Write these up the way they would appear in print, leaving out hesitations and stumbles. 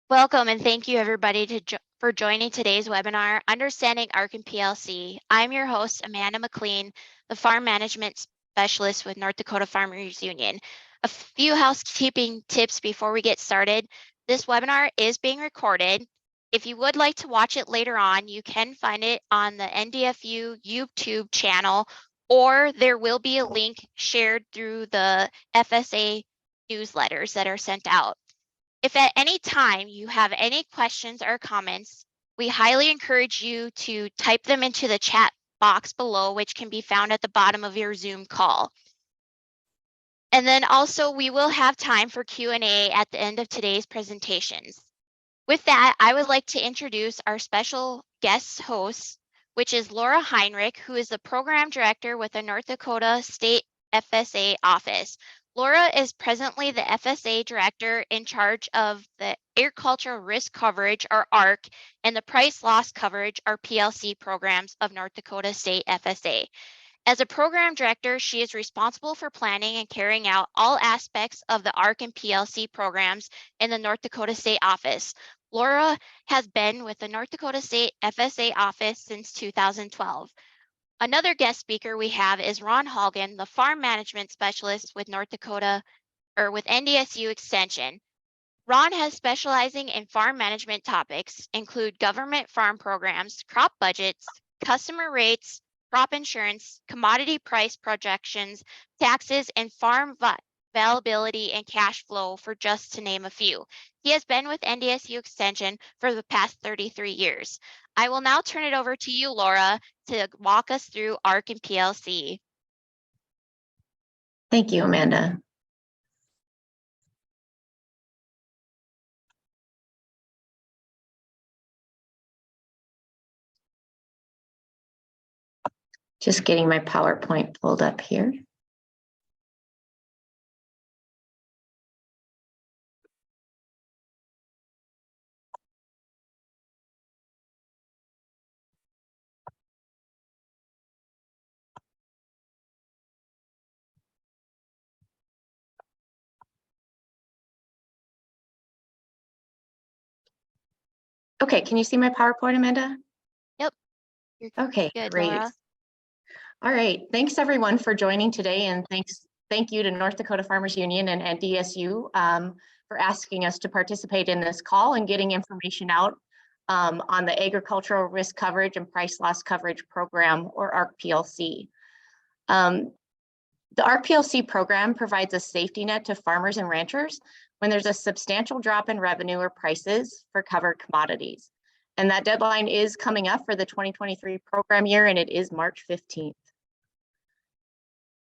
Welcome and thank you everybody for joining today's webinar, Understanding ARC PLC. I'm your host, Amanda McLean, the Farm Management Specialist with North Dakota Farmers Union. A few housekeeping tips before we get started. This webinar is being recorded. If you would like to watch it later on, you can find it on the NDSU YouTube channel, or there will be a link shared through the FSA newsletters that are sent out. If at any time you have any questions or comments, we highly encourage you to type them into the chat box below, which can be found at the bottom of your Zoom call. And then also we will have time for Q&A at the end of today's presentations. With that, I would like to introduce our special guest host, which is Laura Heinrich, who is the Program Director with the North Dakota State FSA Office. Laura is presently the FSA Director in charge of the Agricultural Risk Coverage, or ARC, and the Price Loss Coverage, or PLC programs of North Dakota State FSA. As a Program Director, she is responsible for planning and carrying out all aspects of the ARC and PLC programs in the North Dakota State Office. Laura has been with the North Dakota State FSA Office since 2012. Another guest speaker we have is Ron Haugen, the Farm Management Specialist with North Dakota, or with NDSU Extension. Ron has specializing in farm management topics, include government farm programs, crop budgets, customer rates, crop insurance, commodity price projections, taxes, and farm availability and cash flow, for just to name a few. He has been with NDSU Extension for the past 33 years. I will now turn it over to you, Laura, to walk us through ARC and PLC. Thank you, Amanda. Just getting my PowerPoint pulled up here. Okay, can you see my PowerPoint, Amanda? Yep. Okay, good, great. Laura. All right, thanks everyone for joining today, and thank you to North Dakota Farmers Union and NDSU for asking us to participate in this call and getting information out on the Agricultural Risk Coverage and Price Loss Coverage Program, or ARC PLC. The ARC PLC program provides a safety net to farmers and ranchers when there's a substantial drop in revenue or prices for covered commodities. And that deadline is coming up for the 2023 program year, and it is March 15th.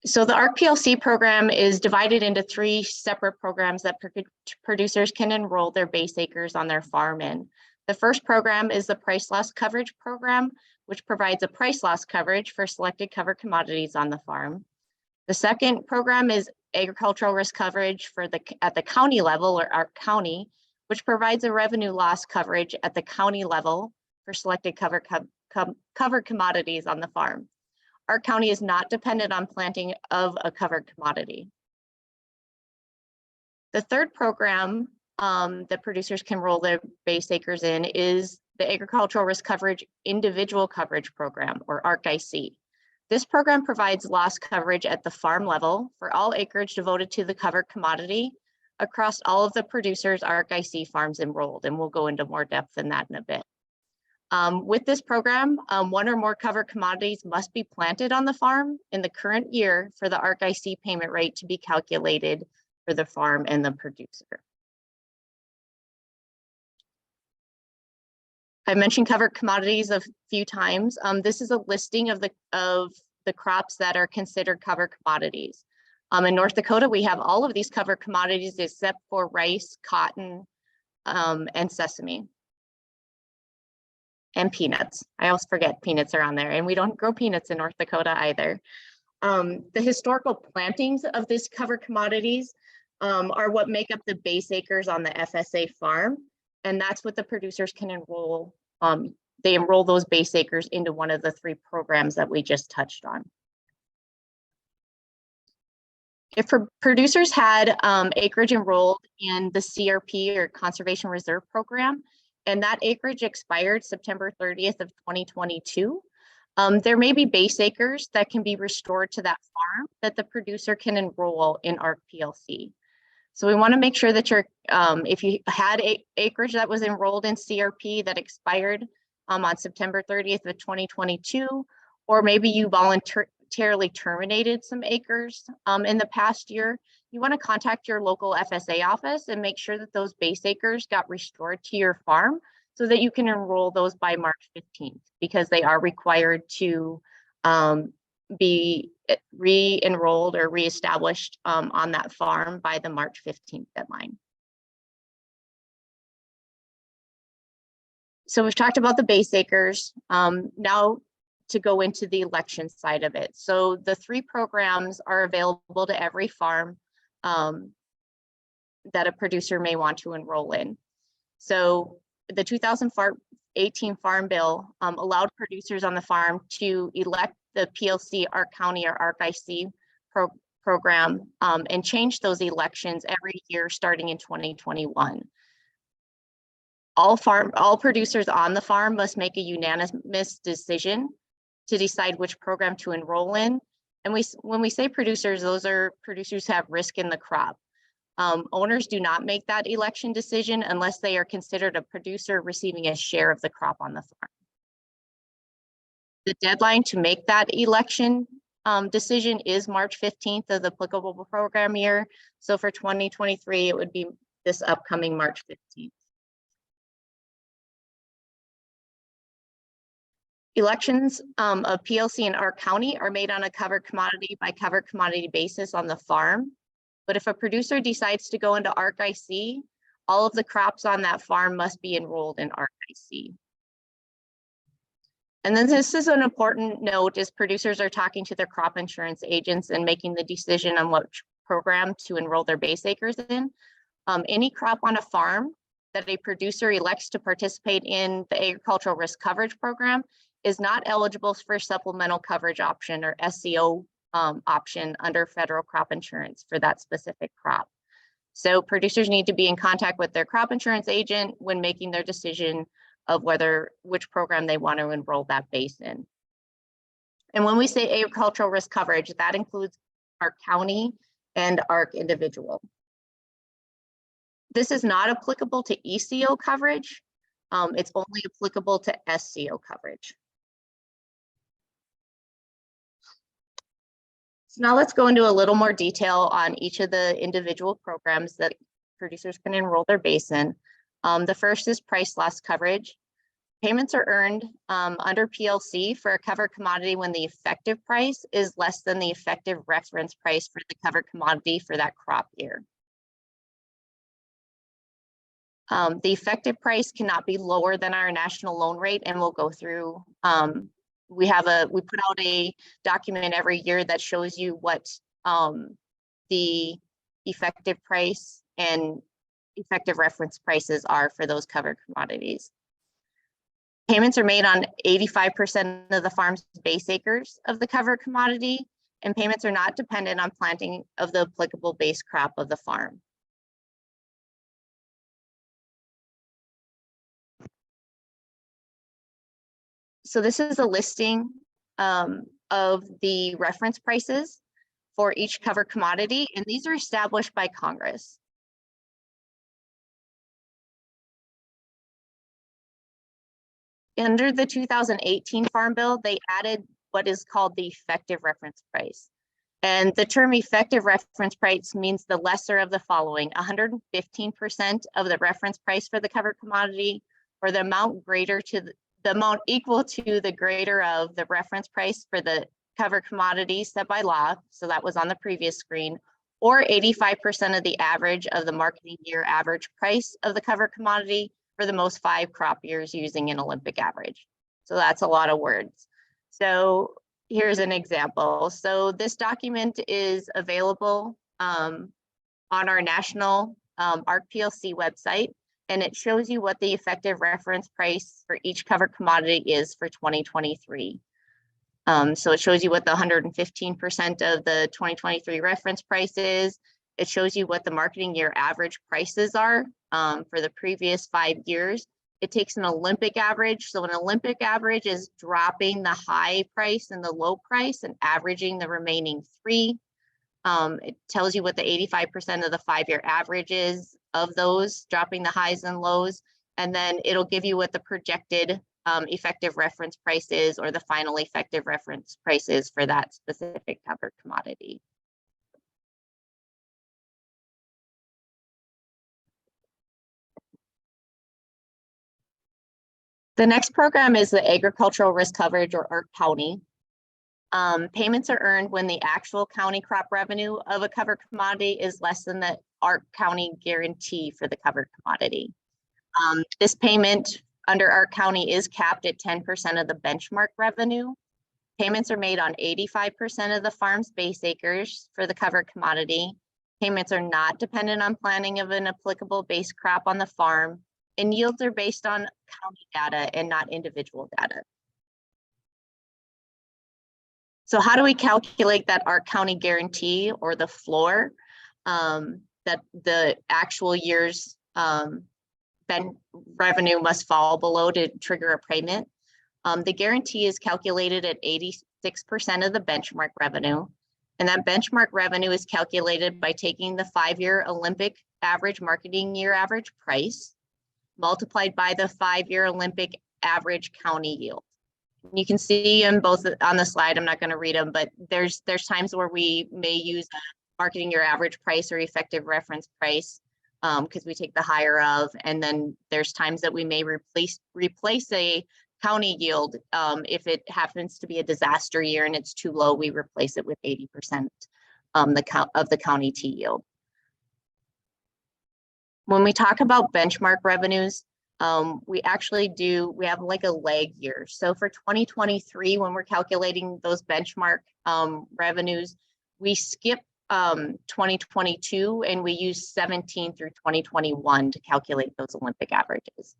So the ARC PLC program is divided into 3 separate programs that producers can enroll their base acres on their farm in. The first program is the Price Loss Coverage Program, which provides a price loss coverage for selected covered commodities on the farm. The second program is Agricultural Risk Coverage at the county level, or ARC County, which provides a revenue loss coverage at the county level for selected covered commodities on the farm. ARC County is not dependent on planting of a covered commodity. The third program that producers can roll their base acres in is the Agricultural Risk Coverage Individual Coverage Program, or ARC-IC. This program provides loss coverage at the farm level for all acreage devoted to the covered commodity across all of the producers' ARC-IC farms enrolled, and we'll go into more depth in that in a bit. With this program, 1 or more covered commodities must be planted on the farm in the current year for the ARC-IC payment rate to be calculated for the farm and the producer. I mentioned covered commodities a few times. This is a listing of the crops that are considered covered commodities. In North Dakota, we have all of these covered commodities except for rice, cotton, and sesame. And peanuts. I always forget peanuts are on there, and we don't grow peanuts in North Dakota either. The historical plantings of these covered commodities are what make up the base acres on the FSA farm, and that's what the producers can enroll. They enroll those base acres into one of the 3 programs that we just touched on. If producers had acreage enrolled in the CRP or Conservation Reserve Program, and that acreage expired September 30th of 2022, there may be base acres that can be restored to that farm that the producer can enroll in ARC PLC. So we want to make sure that if you had acreage that was enrolled in CRP that expired on September 30th of 2022, or maybe you voluntarily terminated some acres in the past year, you want to contact your local FSA office and make sure that those base acres got restored to your farm so that you can enroll those by March 15th, because they are required to be re-enrolled or reestablished on that farm by the March 15th deadline. So we've talked about the base acres. Now to go into the election side of it. So the 3 programs are available to every farm that a producer may want to enroll in. So the 2018 Farm Bill allowed producers on the farm to elect the PLC, ARC County, or ARC IC program and change those elections every year starting in 2021. All producers on the farm must make a unanimous decision to decide which program to enroll in. And when we say producers, those are producers who have risk in the crop. Owners do not make that election decision unless they are considered a producer receiving a share of the crop on the farm. The deadline to make that election decision is March 15th of the applicable program year. So for 2023, it would be this upcoming March 15th. Elections of PLC and ARC County are made on a covered commodity by covered commodity basis on the farm. But if a producer decides to go into ARC IC, all of the crops on that farm must be enrolled in ARC IC. And then this is an important note, as producers are talking to their crop insurance agents and making the decision on which program to enroll their base acres in. Any crop on a farm that a producer elects to participate in the agricultural risk coverage program is not eligible for supplemental coverage option or SCO option under federal crop insurance for that specific crop. So producers need to be in contact with their crop insurance agent when making their decision of which program they want to enroll that base in. And when we say agricultural risk coverage, that includes ARC County and ARC individual. This is not applicable to ECO coverage. It's only applicable to SCO coverage. So now let's go into a little more detail on each of the individual programs that producers can enroll their base in. The first is price loss coverage. Payments are earned under PLC for a covered commodity when the effective price is less than the effective reference price for the covered commodity for that crop year. The effective price cannot be lower than our national loan rate, and we'll go through. We put out a document every year that shows you what the effective price and effective reference prices are for those covered commodities. Payments are made on 85% of the farm's base acres of the covered commodity, and payments are not dependent on planting of the applicable base crop of the farm. So this is a listing of the reference prices for each covered commodity, and these are established by Congress. Under the 2018 Farm Bill, they added what is called the effective reference price. And the term effective reference price means the lesser of the following: 115% of the reference price for the covered commodity, or the amount the amount equal to the greater of the reference price for the covered commodity set by law. So that was on the previous screen, or 85% of the average of the marketing year average price of the covered commodity for the most 5 crop years using an Olympic average. So that's a lot of words. So here's an example. So this document is available on our national ARC PLC website, and it shows you what the effective reference price for each covered commodity is for 2023. So it shows you what the 115% of the 2023 reference price is. It shows you what the marketing year average prices are for the previous 5 years. It takes an Olympic average. So an Olympic average is dropping the high price and the low price and averaging the remaining 3. It tells you what the 85% of the 5-year average is of those, dropping the highs and lows. And then it'll give you what the projected effective reference price is, or the final effective reference price is for that specific covered commodity. The next program is the Agricultural Risk Coverage, or ARC County. Payments are earned when the actual county crop revenue of a covered commodity is less than the ARC County guarantee for the covered commodity. This payment under ARC County is capped at 10% of the benchmark revenue. Payments are made on 85% of the farm's base acres for the covered commodity. Payments are not dependent on planting of an applicable base crop on the farm, and yields are based on county data and not individual data. So how do we calculate that ARC County guarantee, or the floor, that the actual year's revenue must fall below to trigger a payment? The guarantee is calculated at 86% of the benchmark revenue. And that benchmark revenue is calculated by taking the 5-year Olympic average marketing year average price multiplied by the 5-year Olympic average county yield. You can see them both on the slide. I'm not going to read them, but there's times where we may use a marketing year average price or effective reference price because we take the higher of, and then there's times that we may replace a county yield. If it happens to be a disaster year and it's too low, we replace it with 80% of the county T yield. When we talk about benchmark revenues, we have like a lag year. So for 2023, when we're calculating those benchmark revenues, we skip 2022 and we use 17 through 2021 to calculate those Olympic averages.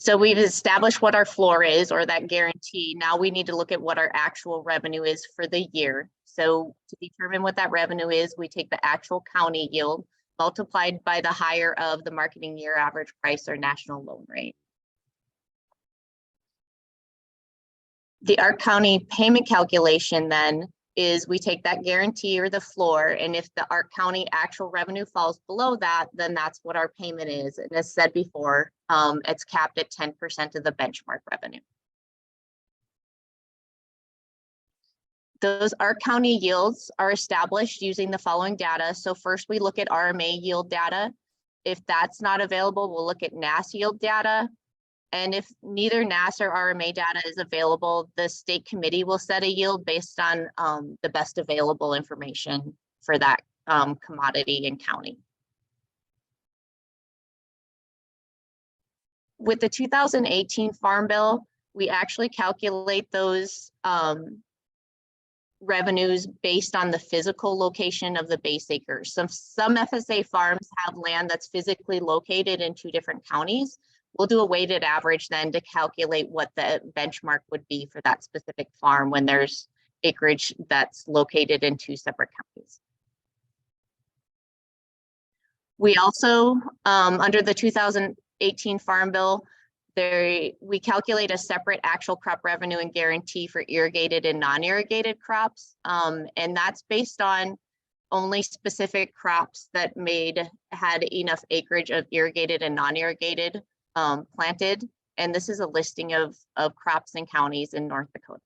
So we've established what our floor is, or that guarantee. Now we need to look at what our actual revenue is for the year. So to determine what that revenue is, we take the actual county yield multiplied by the higher of the marketing year average price, or national loan rate. The ARC County payment calculation then is we take that guarantee, or the floor, and if the ARC County actual revenue falls below that, then that's what our payment is. And as said before, it's capped at 10% of the benchmark revenue. Those ARC County yields are established using the following data. So first we look at RMA yield data. If that's not available, we'll look at NAS yield data. And if neither NAS or RMA data is available, the state committee will set a yield based on the best available information for that commodity and county. With the 2018 Farm Bill, we actually calculate those revenues based on the physical location of the base acres. Some FSA farms have land that's physically located in 2 different counties. We'll do a weighted average then to calculate what the benchmark would be for that specific farm when there's acreage that's located in 2 separate counties. We also, under the 2018 Farm Bill, we calculate a separate actual crop revenue and guarantee for irrigated and non-irrigated crops. And that's based on only specific crops that had enough acreage of irrigated and non-irrigated planted. And this is a listing of crops and counties in North Dakota.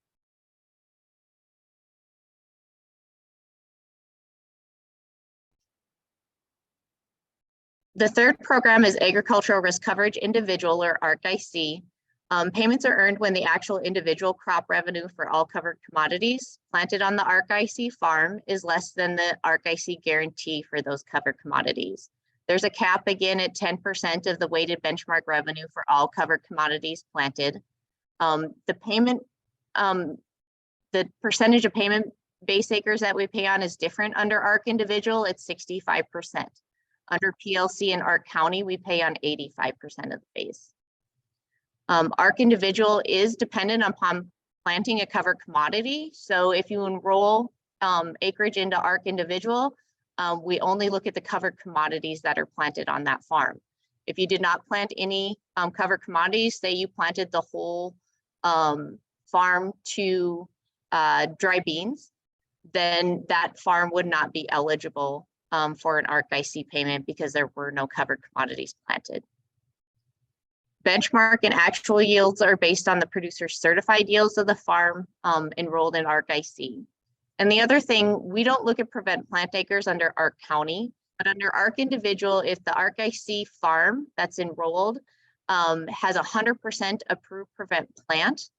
The third program is Agricultural Risk Coverage Individual, or ARC-IC. Payments are earned when the actual individual crop revenue for all covered commodities planted on the ARC-IC farm is less than the ARC-IC guarantee for those covered commodities. There's a cap again at 10% of the weighted benchmark revenue for all covered commodities planted. The percentage of payment base acres that we pay on is different under ARC Individual. It's 65%. Under PLC and ARC County, we pay on 85% of the base. ARC individual is dependent upon planting a covered commodity. So if you enroll acreage into ARC individual, we only look at the covered commodities that are planted on that farm. If you did not plant any covered commodities, say you planted the whole farm to dry beans, then that farm would not be eligible for an ARC IC payment because there were no covered commodities planted. Benchmark and actual yields are based on the producer's certified yields of the farm enrolled in ARC IC. And the other thing, we don't look at prevent plant acres under ARC County, but under ARC individual, if the ARC IC farm that's enrolled has 100% approved prevent plant,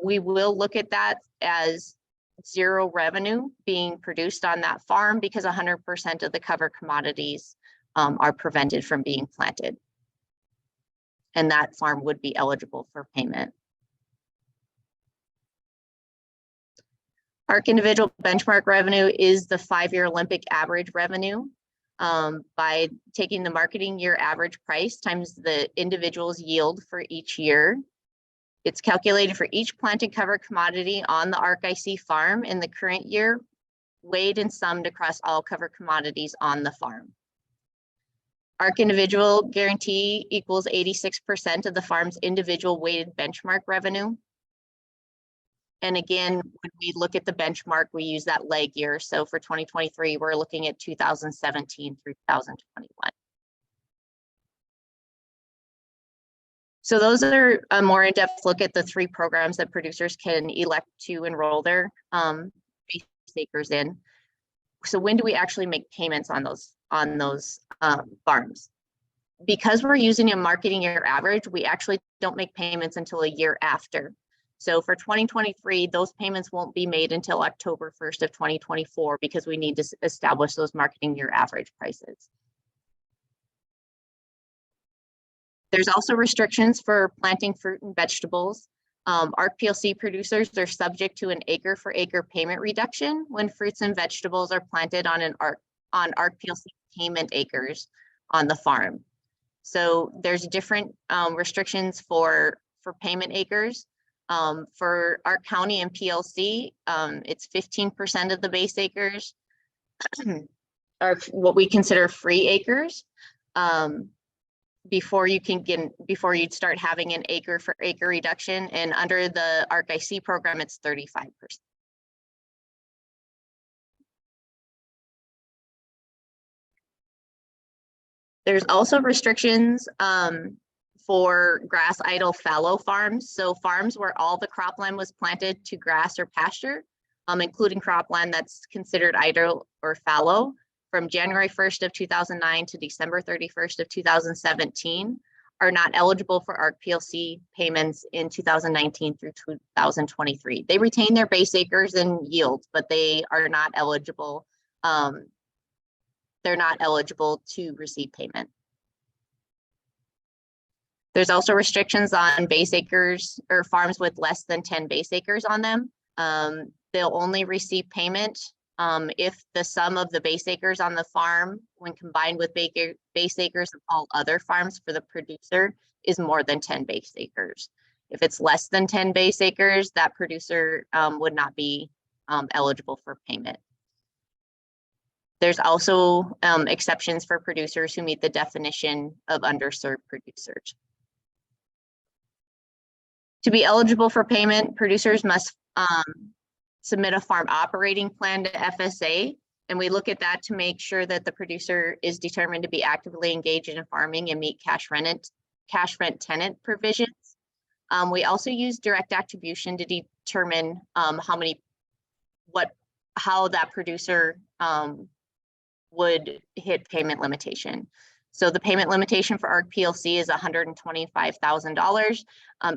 we will look at that as zero revenue being produced on that farm because 100% of the covered commodities are prevented from being planted. And that farm would be eligible for payment. ARC individual benchmark revenue is the 5-year Olympic average revenue by taking the marketing year average price times the individual's yield for each year. It's calculated for each planted covered commodity on the ARC IC farm in the current year, weighed and summed across all covered commodities on the farm. ARC individual guarantee equals 86% of the farm's individual weighted benchmark revenue. And again, when we look at the benchmark, we use that lag year. So for 2023, we're looking at 2017 through 2021. So those are a more in-depth look at the 3 programs that producers can elect to enroll their base acres in. So when do we actually make payments on those farms? Because we're using a marketing year average, we actually don't make payments until a year after. So for 2023, those payments won't be made until October 1st of 2024 because we need to establish those marketing year average prices. There's also restrictions for planting fruit and vegetables. ARC PLC producers are subject to an acre for acre payment reduction when fruits and vegetables are planted on ARC PLC payment acres on the farm. So there's different restrictions for payment acres. For ARC County and PLC, it's 15% of the base acres are what we consider free acres. Before you'd start having an acre for acre reduction, and under the ARC IC program, it's 35%. There's also restrictions for grass idle fallow farms. So farms where all the cropland was planted to grass or pasture, including cropland that's considered idle or fallow, from January 1st of 2009 to December 31st of 2017 are not eligible for ARC PLC payments in 2019 through 2023. They retain their base acres and yields, but they are not eligible. They're not eligible to receive payment. There's also restrictions on base acres or farms with less than 10 base acres on them. They'll only receive payment if the sum of the base acres on the farm, when combined with base acres of all other farms for the producer, is more than 10 base acres. If it's less than 10 base acres, that producer would not be eligible for payment. There's also exceptions for producers who meet the definition of underserved producers. To be eligible for payment, producers must submit a farm operating plan to FSA, and we look at that to make sure that the producer is determined to be actively engaged in farming and meet cash rent tenant provisions. We also use direct attribution to determine how that producer would hit payment limitation. So the payment limitation for ARC PLC is $125,000.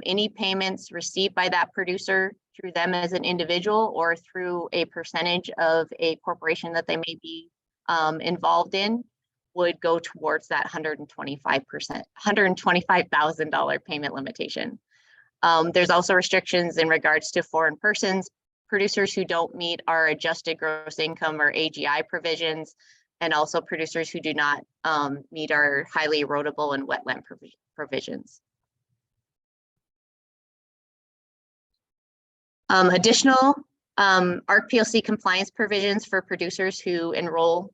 Any payments received by that producer through them as an individual or through a percentage of a corporation that they may be involved in would go towards that $125,000 payment limitation. There's also restrictions in regards to foreign persons, producers who don't meet our adjusted gross income or AGI provisions, and also producers who do not meet our highly erodible and wetland provisions. Additional ARC PLC compliance provisions for producers who enroll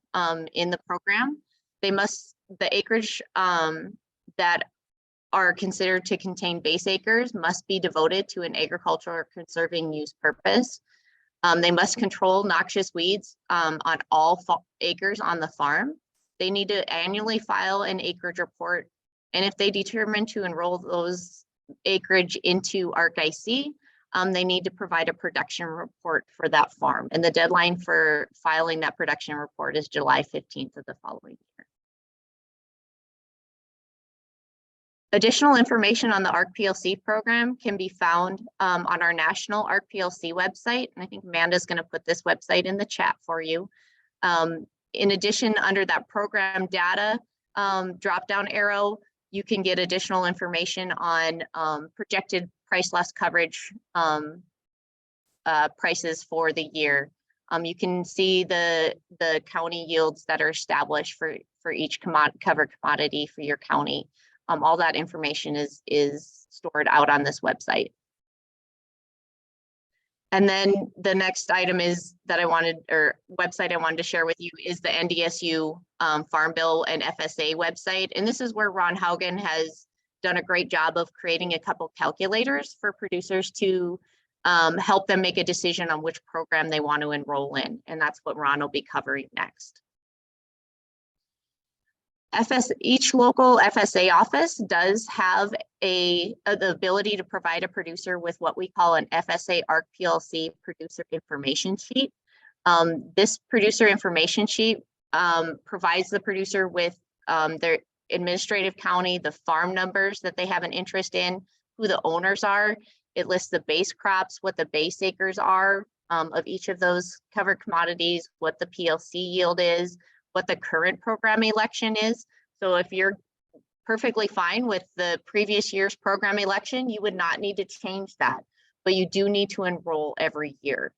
in the program. The acreage that are considered to contain base acres must be devoted to an agricultural or conserving use purpose. They must control noxious weeds on all acres on the farm. They need to annually file an acreage report. And if they determine to enroll those acreage into ARC-IC, they need to provide a production report for that farm. And the deadline for filing that production report is July 15th of the following year. Additional information on the ARC PLC program can be found on our national ARC PLC website. And I think Amanda's going to put this website in the chat for you. In addition, under that program data drop-down arrow, you can get additional information on projected price loss coverage prices for the year. You can see the county yields that are established for each covered commodity for your county. All that information is stored out on this website. And then the next item is that website I wanted to share with you is the NDSU Farm Bill and FSA website. And this is where Ron Haugen has done a great job of creating a couple calculators for producers to help them make a decision on which program they want to enroll in. And that's what Ron will be covering next. Each local FSA office does have the ability to provide a producer with what we call an FSA ARC PLC producer information sheet. This producer information sheet provides the producer with their administrative county, the farm numbers that they have an interest in, who the owners are. It lists the base crops, what the base acres are of each of those covered commodities, what the PLC yield is, what the current program election is. So if you're perfectly fine with the previous year's program election, you would not need to change that, but you do need to enroll every year.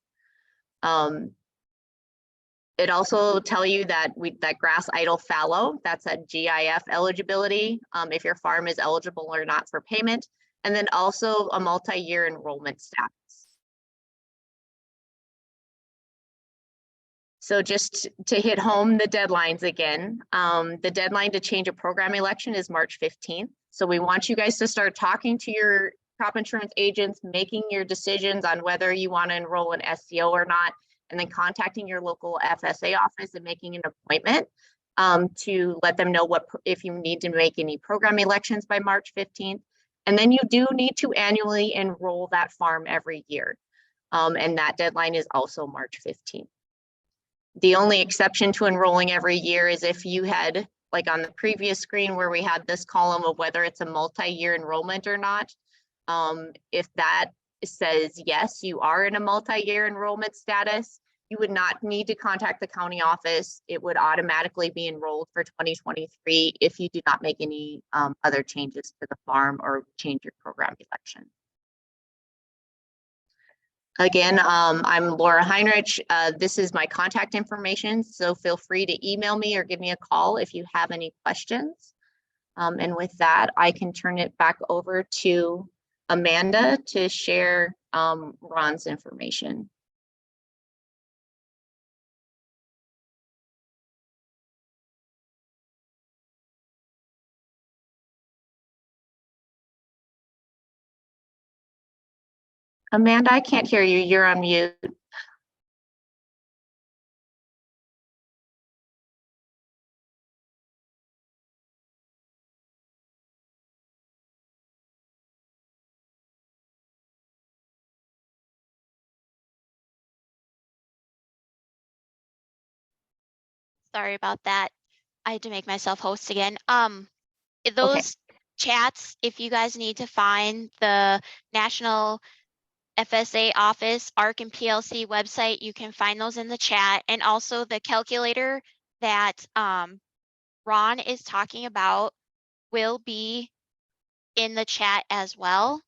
It also tell you that that grass idle fallow, that's a GIF eligibility, if your farm is eligible or not for payment, and then also a multi-year enrollment status. So just to hit home the deadlines again, the deadline to change a program election is March 15th. So we want you guys to start talking to your crop insurance agents, making your decisions on whether you want to enroll in SCO or not, and then contacting your local FSA office and making an appointment to let them know if you need to make any program elections by March 15th. And then you do need to annually enroll that farm every year. And that deadline is also March 15th. The only exception to enrolling every year is if you had, like on the previous screen where we had this column of whether it's a multi-year enrollment or not. If that says, yes, you are in a multi-year enrollment status, you would not need to contact the county office. It would automatically be enrolled for 2023 if you do not make any other changes to the farm or change your program election. Again, I'm Laura Heinrich. This is my contact information, so feel free to email me or give me a call if you have any questions. And with that, I can turn it back over to Amanda to share Ron's information. Amanda, I can't hear you. You're on mute. Sorry about that. I had to make myself host again. Those chats, if you guys need to find the National FSA office, ARC and PLC website, you can find those in the chat. And also the calculator that Ron is talking about will be in the chat as well.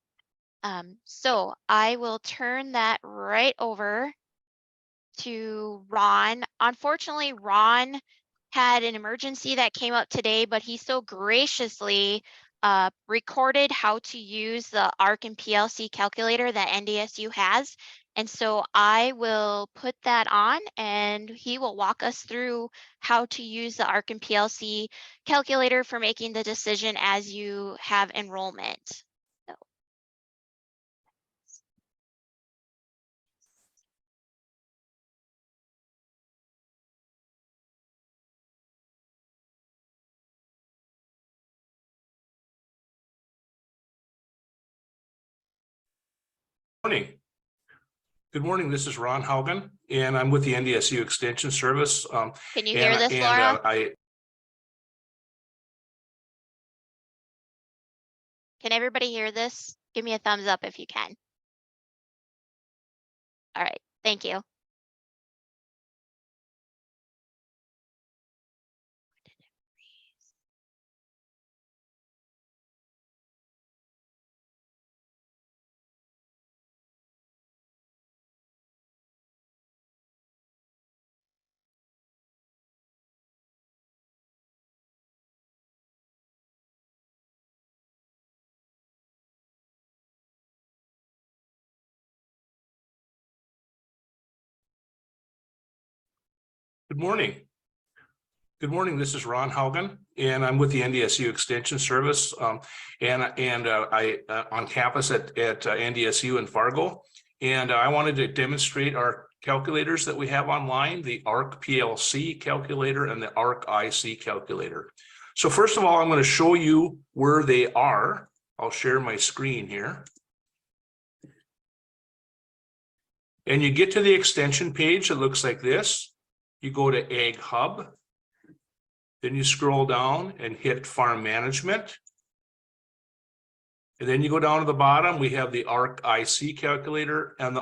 So I will turn that right over to Ron. Unfortunately, Ron had an emergency that came up today, but he so graciously recorded how to use the ARC and PLC calculator that NDSU has. And so I will put that on and he will walk us through how to use the ARC and PLC calculator for making the decision as you have enrollment. So. Morning. Good morning. This is Ron Haugen, and I'm with the NDSU Extension Service. Can you hear this, Laura? Can everybody hear this? Give me a thumbs up if you can. All right, thank you. Good morning. Good morning. This is Ron Haugen, and I'm with the NDSU Extension Service, and I on campus at NDSU in Fargo, and I wanted to demonstrate our calculators that we have online, the ARC PLC calculator and the ARC IC calculator. So first of all, I'm going to show you where they are. I'll share my screen here. And you get to the extension page, it looks like this. You go to Ag Hub, then you scroll down and hit Farm Management. And then you go down to the bottom, we have the ARC IC calculator and the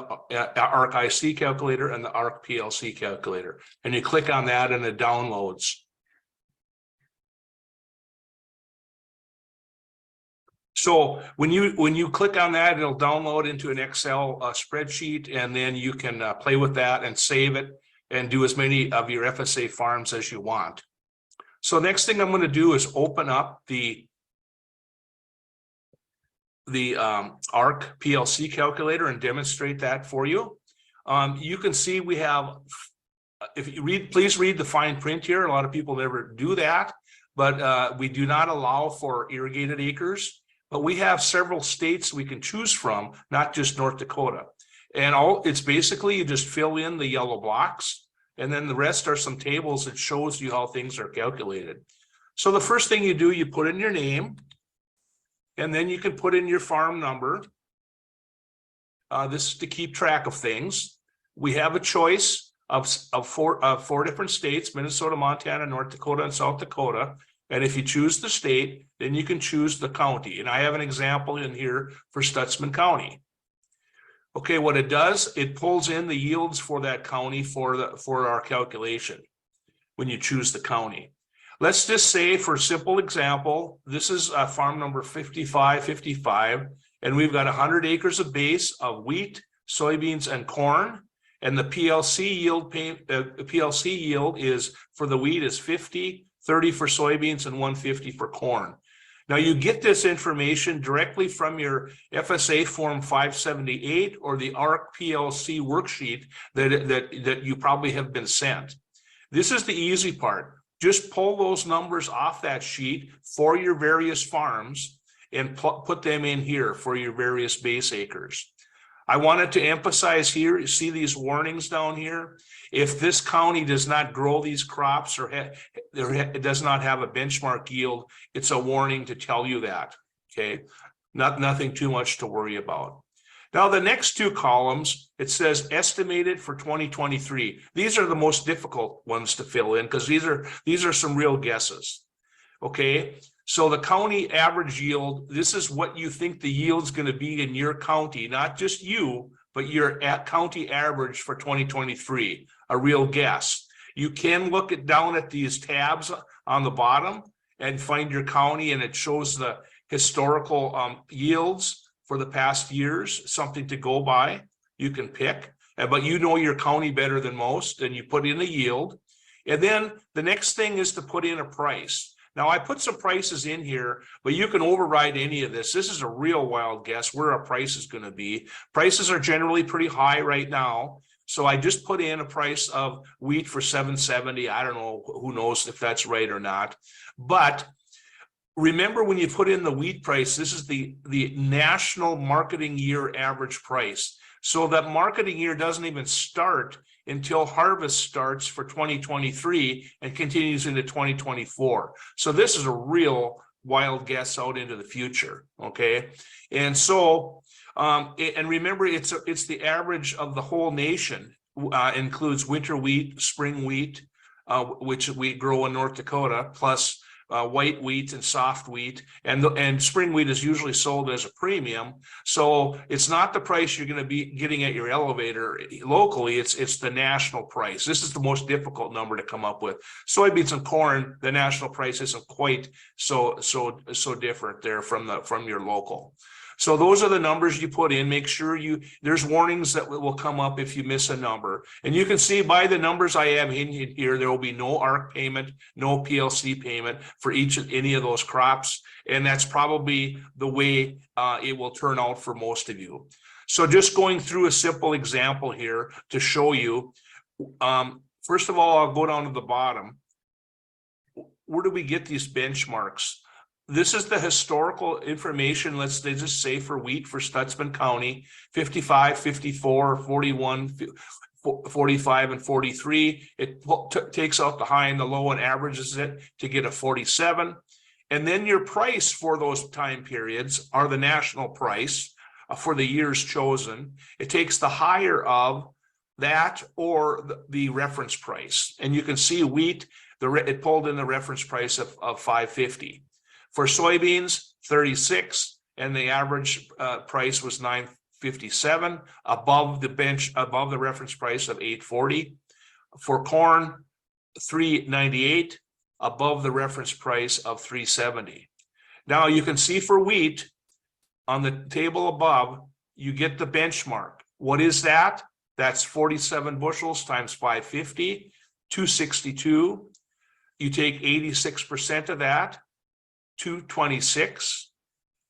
ARC IC calculator and the ARC PLC calculator. And you click on that and it downloads. So when you click on that, it'll download into an Excel spreadsheet, and then you can play with that and save it and do as many of your FSA farms as you want. So next thing I'm going to do is open up the ARC PLC calculator and demonstrate that for you. You can see we have, if you read, please read the fine print here. A lot of people never do that, but we do not allow for irrigated acres. But we have several states we can choose from, not just North Dakota. And it's basically you just fill in the yellow blocks, and then the rest are some tables that shows you how things are calculated. So the first thing you do, you put in your name, and then you can put in your farm number. This is to keep track of things. We have a choice of four different states: Minnesota, Montana, North Dakota, and South Dakota. And if you choose the state, then you can choose the county. And I have an example in here for Stutzman County. Okay, what it does, it pulls in the yields for that county for our calculation when you choose the county. Let's just say, for a simple example, this is farm number 5555, and we've got 100 acres of base of wheat, soybeans, and corn. And the PLC yield is for the wheat is 50, 30 for soybeans, and 150 for corn. Now you get this information directly from your FSA form 578 or the ARC PLC worksheet that you probably have been sent. This is the easy part. Just pull those numbers off that sheet for your various farms and put them in here for your various base acres. I wanted to emphasize here, you see these warnings down here. If this county does not grow these crops or it does not have a benchmark yield, it's a warning to tell you that, okay? Nothing too much to worry about. Now, the next two columns, it says estimated for 2023. These are the most difficult ones to fill in because these are some real guesses, okay? So the county average yield, this is what you think the yield's going to be in your county, not just you, but your county average for 2023, a real guess. You can look down at these tabs on the bottom and find your county, and it shows the historical yields for the past years, something to go by. You can pick, but you know your county better than most, and you put in a yield. And then the next thing is to put in a price. Now I put some prices in here, but you can override any of this. This is a real wild guess where our price is going to be. Prices are generally pretty high right now. So I just put in a price of wheat for 770. I don't know, who knows if that's right or not. But remember, when you put in the wheat price, this is the national marketing year average price. So that marketing year doesn't even start until harvest starts for 2023 and continues into 2024. So this is a real wild guess out into the future. Okay. And so, and remember, it's the average of the whole nation, includes winter wheat, spring wheat, which we grow in North Dakota, plus white wheat and soft wheat, and spring wheat is usually sold as a premium. So it's not the price you're going to be getting at your elevator locally. It's the national price. This is the most difficult number to come up with. Soybeans and corn, the national price isn't quite so different there from your local. So those are the numbers you put in. Make sure there's warnings that will come up if you miss a number. And you can see by the numbers I have in here, there will be no ARC payment, no PLC payment for any of those crops. And that's probably the way it will turn out for most of you. So just going through a simple example here to show you. First of all, I'll go down to the bottom. Where do we get these benchmarks? This is the historical information. Let's just say for wheat for Stutsman County, 55, 54, 41, 45, and 43. It takes out the high and the low and averages it to get a 47. And then your price for those time periods are the national price for the years chosen. It takes the higher of that or the reference price. And you can see wheat, it pulled in the reference price of 550. For soybeans, 36, and the average price was 957, above the reference price of 840. For corn, 398, above the reference price of 370. Now you can see for wheat on the table above, you get the benchmark. What is that? That's 47 bushels times 550, 262. You take 86% of that, 226,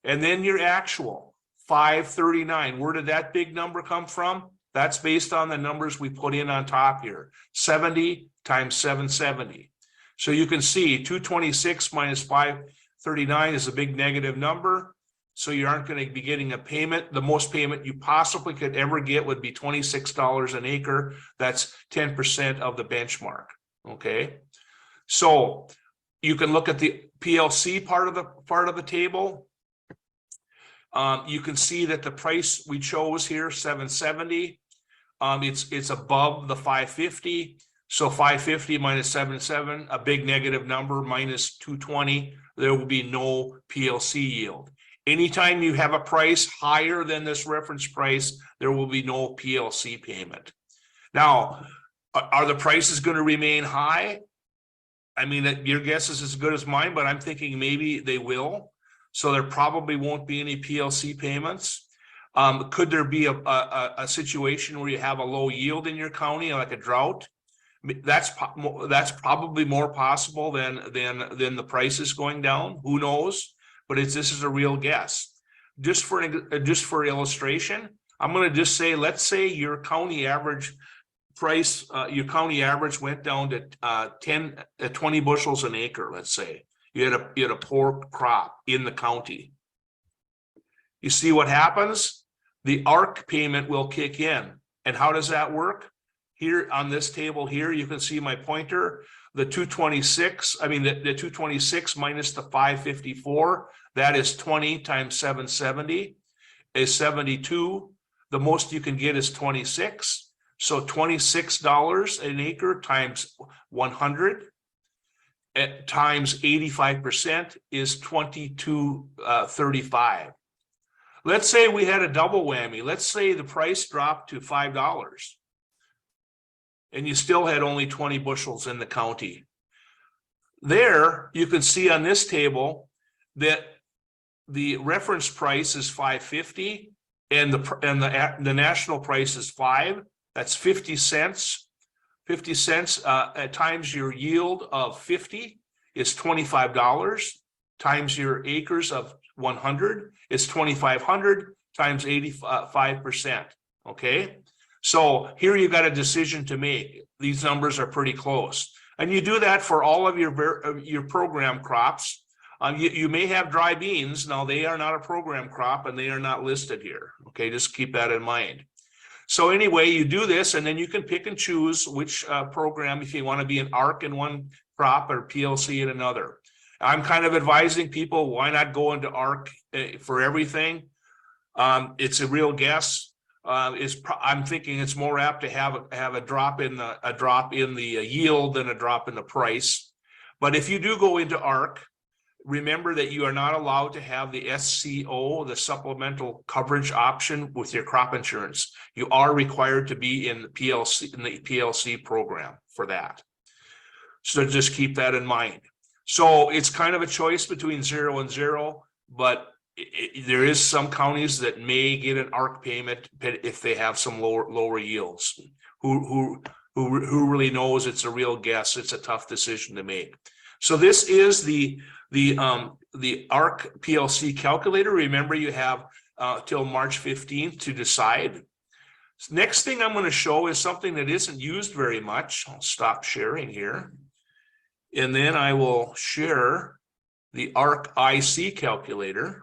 and then your actual 539. Where did that big number come from? That's based on the numbers we put in on top here, 70 times 770. So you can see 226 minus 539 is a big negative number. So you aren't going to be getting a payment. The most payment you possibly could ever get would be $26 an acre. That's 10% of the benchmark. Okay, so you can look at the PLC part of the table. You can see that the price we chose here, 770. It's above the 550. So 550 minus 77, a big negative number, minus 220. There will be no PLC yield. Anytime you have a price higher than this reference price, there will be no PLC payment. Now, are the prices going to remain high? I mean, your guess is as good as mine, but I'm thinking maybe they will. So there probably won't be any PLC payments. Could there be a situation where you have a low yield in your county, like a drought? That's probably more possible than the prices going down. Who knows? But this is a real guess. Just for illustration, I'm going to just say, let's say your county average price, your county average went down to 20 bushels an acre. Let's say you had a poor crop in the county. You see what happens? The ARC payment will kick in. And how does that work? Here on this table here, you can see my pointer. The 226, I mean the 226 minus the 554, that is 20 times 770 is 72. The most you can get is 26. So $26 an acre times 100 times 85% is 22.35. Let's say we had a double whammy. Let's say the price dropped to $5 and you still had only 20 bushels in the county. There you can see on this table that the reference price is 550 and the national price is 5. That's 50 cents. 50 cents times your yield of 50 is $25 times your acres of 100. It's 2,500 times 85%. Okay. So here you got a decision to make. These numbers are pretty close. And you do that for all of your program crops. You may have dry beans. Now, they are not a program crop and they are not listed here. Okay, just keep that in mind. So anyway, you do this and then you can pick and choose which program, if you want to be an ARC in one crop or PLC in another. I'm kind of advising people, why not go into ARC for everything? It's a real guess. I'm thinking it's more apt to have a drop in the yield than a drop in the price. But if you do go into ARC, remember that you are not allowed to have the SCO, the supplemental coverage option with your crop insurance. You are required to be in the PLC program for that. So just keep that in mind. So it's kind of a choice between 0 and 0, but there is some counties that may get an ARC payment if they have some lower yields. Who really knows? It's a real guess. It's a tough decision to make. So this is the ARC PLC calculator. Remember, you have till March 15th to decide. Next thing I'm going to show is something that isn't used very much. I'll stop sharing here, and then I will share the ARC IC calculator.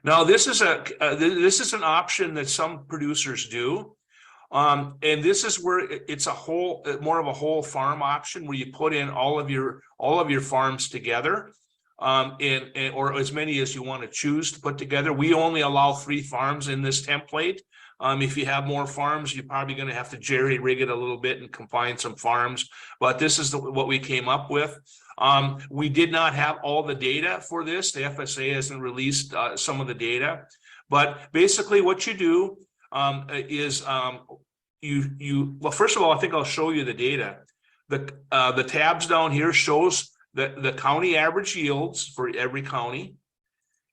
Now, this is an option that some producers do, and this is where it's more of a whole farm option, where you put in all of your farms together, or as many as you want to choose to put together. We only allow 3 farms in this template. If you have more farms, you're probably going to have to jerry rig it a little bit and combine some farms. But this is what we came up with. We did not have all the data for this. The FSA hasn't released some of the data. But basically what you do is well, first of all, I think I'll show you the data. The tabs down here shows the county average yields for every county,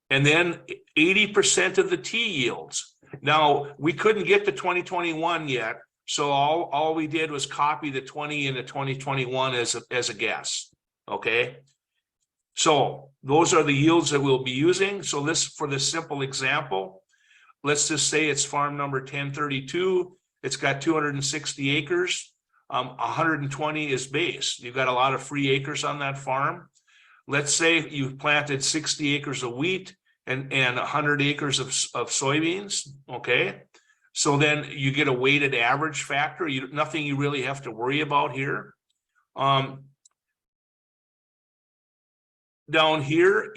and then 80% of the T yields. Now, we couldn't get to 2021 yet, so all we did was copy the 20 into 2021 as a guess. Okay, so those are the yields that we'll be using. So for this simple example, let's just say it's farm number 1032. It's got 260 acres. 120 is base. You've got a lot of free acres on that farm. Let's say you've planted 60 acres of wheat and 100 acres of soybeans. Okay, so then you get a weighted average factor. Nothing you really have to worry about here. Down here,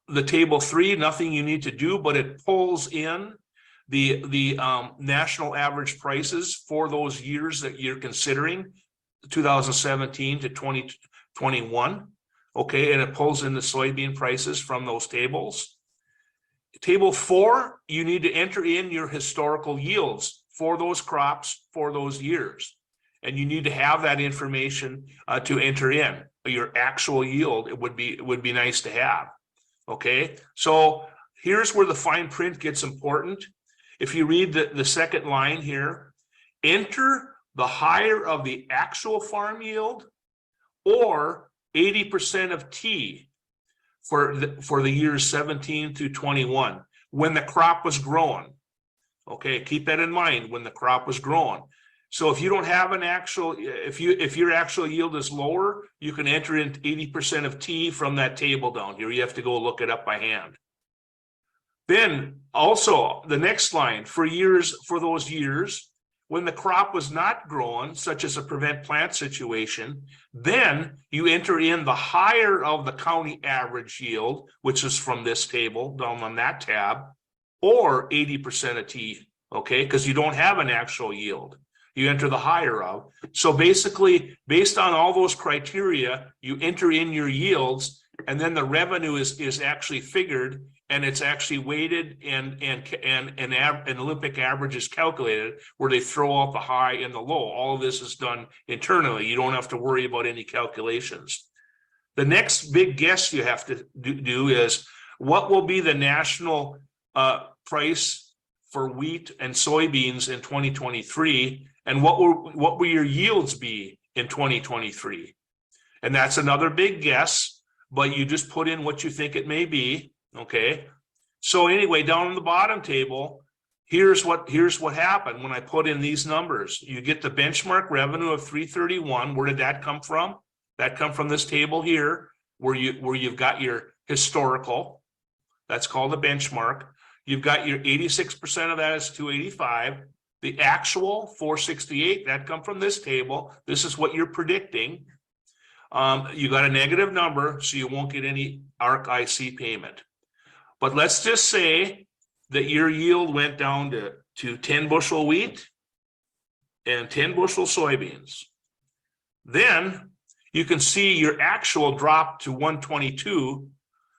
the table 3, nothing you need to do, but it pulls in the national average prices for those years that you're considering, 2017 to 2021. Okay, and it pulls in the soybean prices from those tables. Table 4, you need to enter in your historical yields for those crops for those years. And you need to have that information to enter in your actual yield. It would be nice to have. Okay, so here's where the fine print gets important. If you read the second line here, enter the higher of the actual farm yield or 80% of T for the years 17 through 21 when the crop was growing. Okay, keep that in mind, when the crop was growing. So if you don't have an actual, if your actual yield is lower, you can enter in 80% of T from that table down here. You have to go look it up by hand. Then also the next line, for those years when the crop was not growing, such as a prevent plant situation, then you enter in the higher of the county average yield, which is from this table down on that tab, or 80% of T, okay, because you don't have an actual yield. You enter the higher of. So basically, based on all those criteria, you enter in your yields, and then the revenue is actually figured, and it's actually weighted, and Olympic average is calculated, where they throw out the high and the low. All of this is done internally. You don't have to worry about any calculations. The next big guess you have to do is, what will be the national price for wheat and soybeans in 2023, and what will your yields be in 2023? And that's another big guess, but you just put in what you think it may be, okay? So anyway, down on the bottom table, here's what happened when I put in these numbers. You get the benchmark revenue of 331. Where did that come from? That come from this table here, where you've got your historical. That's called a benchmark. You've got your 86% of that is 285. The actual 468, that come from this table. This is what you're predicting. You got a negative number, so you won't get any ARC IC payment. But let's just say that your yield went down to 10 bushel wheat and 10 bushel soybeans. Then you can see your actual drop to 122.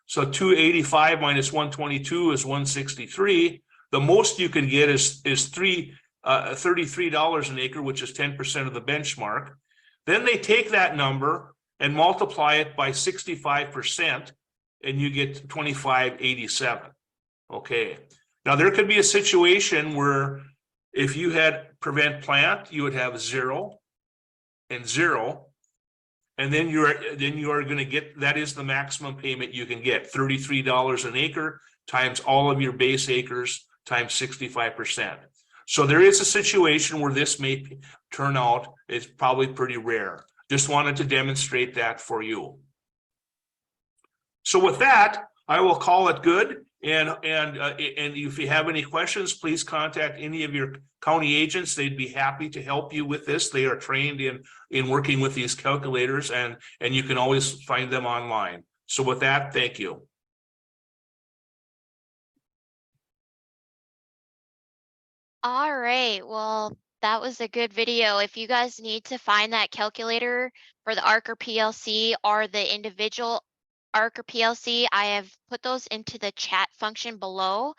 So 285 minus 122 is 163. The most you can get is $33 an acre, which is 10% of the benchmark. Then they take that number and multiply it by 65%, and you get 2587. Okay. Now there could be a situation where if you had prevent plant, you would have 0 and 0. And then you are going to get, that is the maximum payment you can get, $33 an acre times all of your base acres times 65%. So there is a situation where this may turn out, it's probably pretty rare. Just wanted to demonstrate that for you. So with that, I will call it good. And if you have any questions, please contact any of your county agents. They'd be happy to help you with this. They are trained in working with these calculators, and you can always find them online. So with that, thank you. All right, well, that was a good video. If you guys need to find that calculator for the ARC PLC or the individual ARC PLC, I have put those into the chat function below.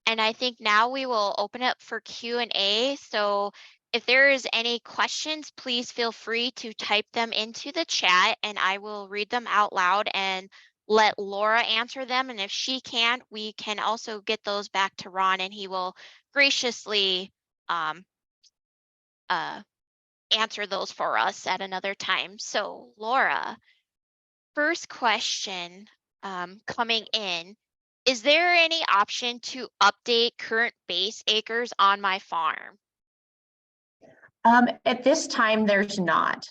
And I think now we will open up for Q&A. So if there is any questions, please feel free to type them into the chat and I will read them out loud and let Laura answer them. And if she can't, we can also get those back to Ron and he will graciously answer those for us at another time. So Laura, first question coming in. Is there any option to update current base acres on my farm? At this time, there's not.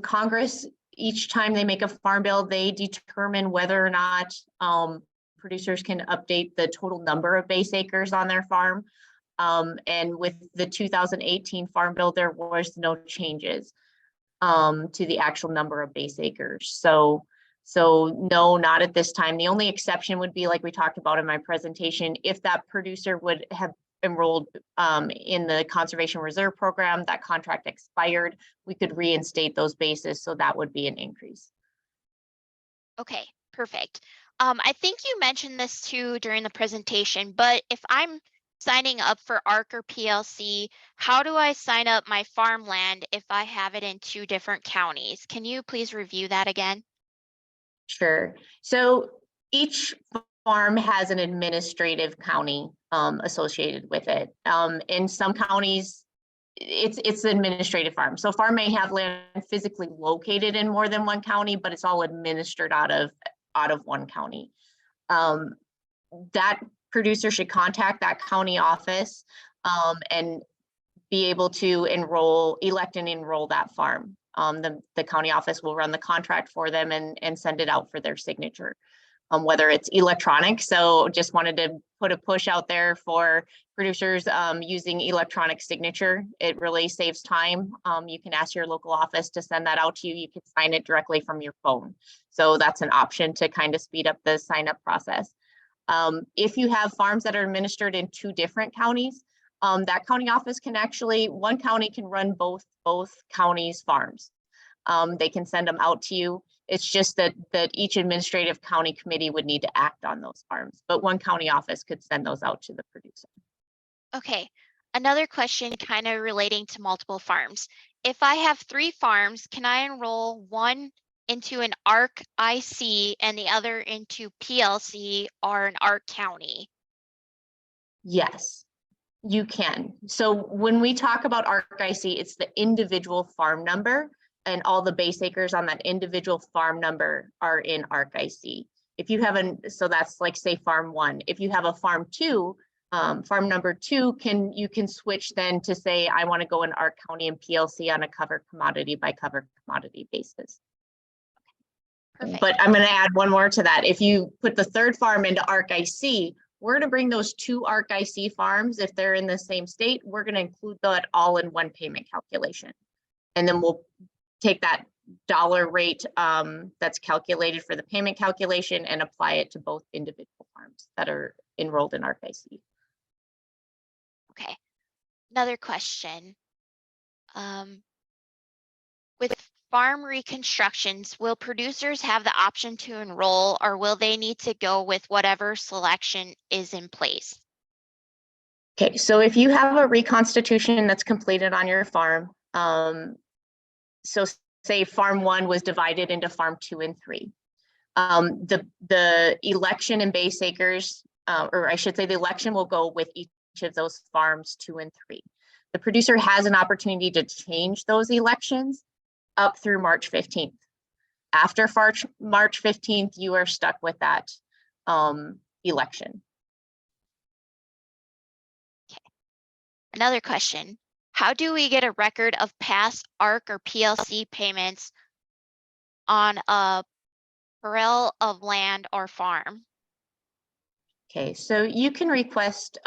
Congress, each time they make a farm bill, they determine whether or not producers can update the total number of base acres on their farm. And with the 2018 farm bill, there was no changes to the actual number of base acres. So no, not at this time. The only exception would be, like we talked about in my presentation, if that producer would have enrolled in the Conservation Reserve Program, that contract expired, we could reinstate those bases. So that would be an increase. Okay, perfect. I think you mentioned this too during the presentation, but if I'm signing up for ARC PLC, how do I sign up my farmland if I have it in 2 different counties? Can you please review that again? Sure. So each farm has an administrative county associated with it. In some counties, it's an administrative farm. So farm may have land physically located in more than one county, but it's all administered out of one county. That producer should contact that county office and be able to elect and enroll that farm. The county office will run the contract for them and send it out for their signature, whether it's electronic. So just wanted to put a push out there for producers using electronic signature. It really saves time. You can ask your local office to send that out to you. You can sign it directly from your phone. So that's an option to kind of speed up the sign up process. If you have farms that are administered in 2 different counties, that county office can actually, one county can run both counties' farms. They can send them out to you. It's just that each administrative county committee would need to act on those farms, but one county office could send those out to the producer. Okay, another question kind of relating to multiple farms. If I have 3 farms, can I enroll one into an ARC IC and the other into PLC or an ARC county? Yes, you can. So when we talk about ARC IC, it's the individual farm number. and all the base acres on that individual farm number are in ARC IC. If you have so that's like say farm 1. If you have a farm 2, farm number 2 you can switch then to say, I want to go in ARC County and PLC on a covered commodity by covered commodity basis. Perfect. But I'm going to add one more to that. If you put the third farm into ARC IC, we're going to bring those 2 ARC IC farms, if they're in the same state, we're going to include that all in one payment calculation. And then we'll take that dollar rate that's calculated for the payment calculation and apply it to both individual farms that are enrolled in ARC IC. Okay. Another question. With farm reconstructions, will producers have the option to enroll, or will they need to go with whatever selection is in place? Okay, so if you have a reconstitution that's completed on your farm, so say farm 1 was divided into farm 2 and 3. The election and base acres, or I should say the election will go with each of those farms 2 and 3. The producer has an opportunity to change those elections up through March 15th. After March 15th, you are stuck with that election. Okay. Another question. How do we get a record of past ARC or PLC payments on a parcel of land or farm? Okay, so you can request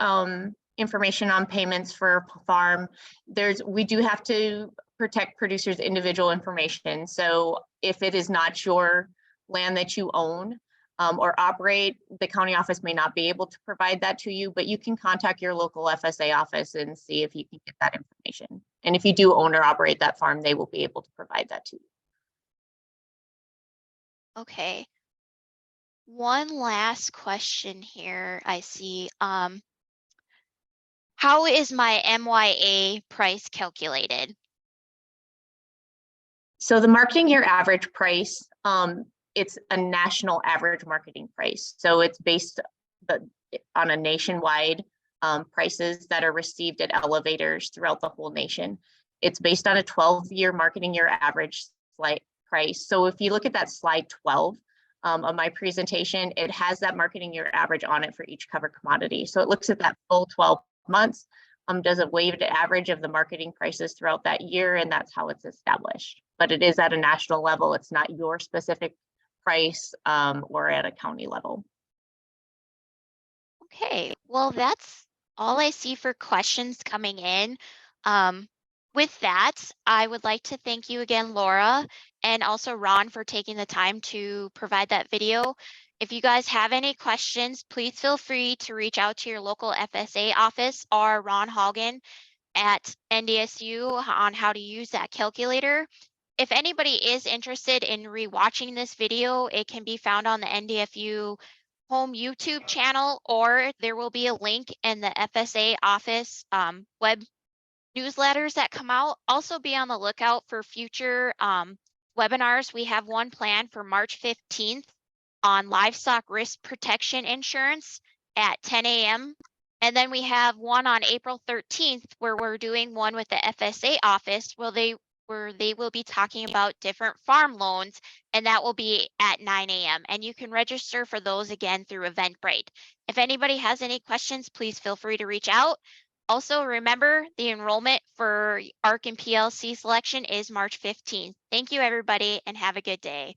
information on payments for a farm. We do have to protect producers' individual information. So if it is not your land that you own or operate, the county office may not be able to provide that to you, but you can contact your local FSA office and see if you can get that information. And if you do own or operate that farm, they will be able to provide that to you. Okay. One last question here I see. How is my MYA price calculated? So the marketing year average price, it's a national average marketing price. So it's based on a nationwide prices that are received at elevators throughout the whole nation. It's based on a 12-year marketing year average price. So if you look at that slide 12 of my presentation, it has that marketing year average on it for each covered commodity. So it looks at that full 12 months, does a weighted average of the marketing prices throughout that year, and that's how it's established. But it is at a national level. It's not your specific price or at a county level. Okay, well, that's all I see for questions coming in. With that, I would like to thank you again, Laura, and also Ron for taking the time to provide that video. If you guys have any questions, please feel free to reach out to your local FSA office or Ron Haugen at NDSU on how to use that calculator. If anybody is interested in rewatching this video, it can be found on the NDFU home YouTube channel, or there will be a link in the FSA office web newsletters that come out. Also be on the lookout for future webinars. We have one planned for March 15th on livestock risk protection insurance at 10 a.m. And then we have one on April 13th where we're doing one with the FSA office where they will be talking about different farm loans, and that will be at 9 a.m. And you can register for those again through Eventbrite. If anybody has any questions, please feel free to reach out. Also, remember the enrollment for ARC and PLC selection is March 15th. Thank you, everybody, and have a good day.